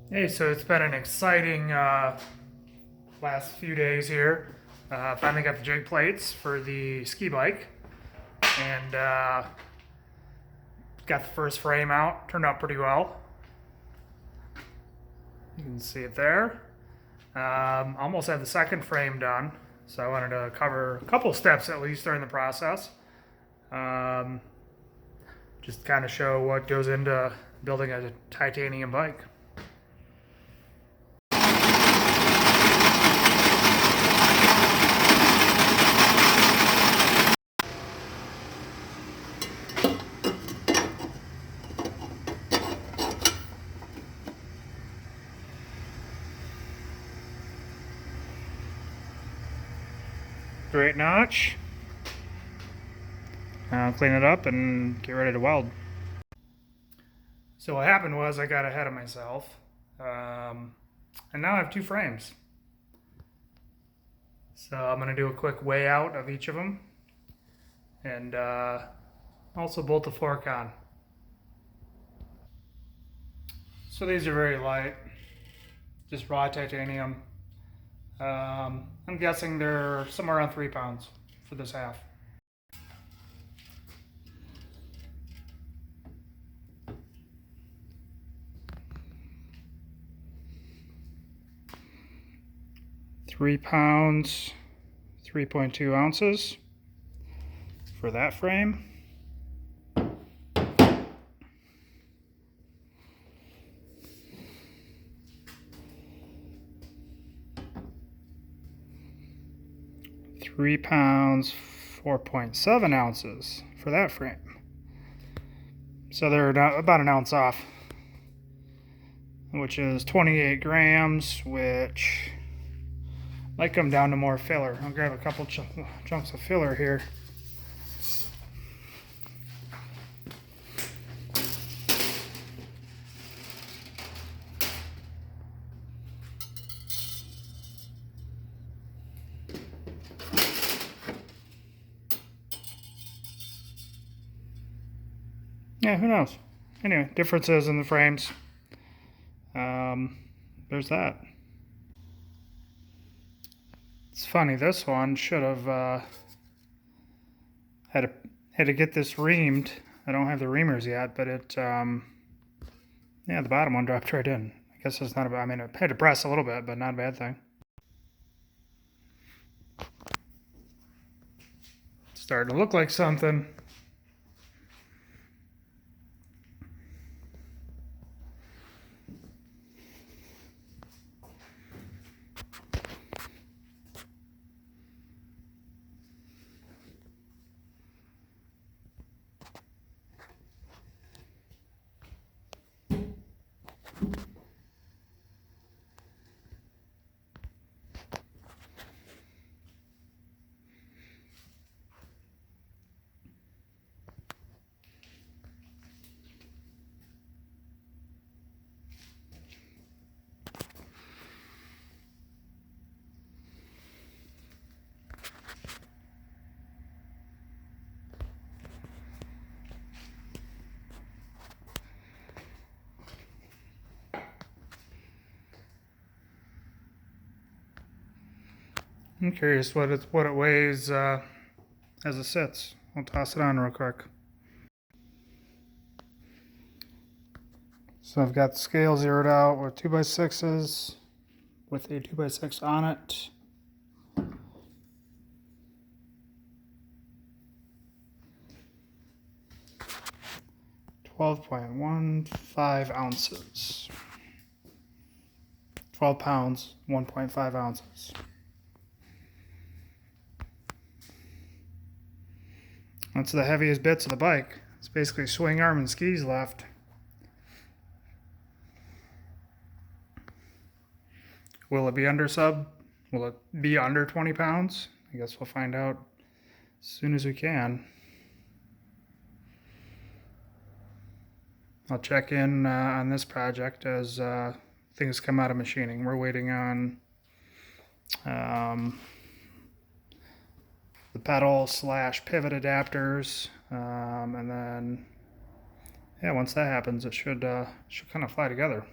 Hey, so it's been an exciting last few days here. Finally got the jig plates for the ski bike and got the first frame out. Turned out pretty well. You can see it there. Almost had the second frame done, so I wanted to cover a couple steps at least during the process. Um, just kind of show what goes into building a titanium bike. Straight notch. Clean it up and get ready to weld. So what happened was I got ahead of myself, and now I have two frames. So I'm going to do a quick weigh out of each of them, and also bolt the fork on. So these are very light, just raw titanium. I'm guessing they're somewhere around 3 pounds for this half. £3, 3.2 ounces for that frame. £3, 4.7 ounces for that frame. So they're about an ounce off, which is 28 grams, which might come down to more filler. I'll grab a couple chunks of filler here. Yeah, who knows? Anyway, differences in the frames. There's that. It's funny, this one should have had to get this reamed. I don't have the reamers yet, but it yeah, the bottom one dropped right in. I guess it's not a bad, I mean, I had to press a little bit, but not a bad thing. It's starting to look like something. I'm curious what it weighs as it sits. I'll toss it on real quick. So I've got the scale zeroed out with 2x6s with a 2x6 on it. .15 ounces. 12 pounds, 1.5 ounces. That's the heaviest bits of the bike. It's basically swing arm and skis left. Will it be under sub? Will it be under 20 pounds? I guess we'll find out as soon as we can. I'll check in on this project as things come out of machining. We're waiting on the pedal / pivot adapters, and then yeah, once that happens, it should kind of fly together.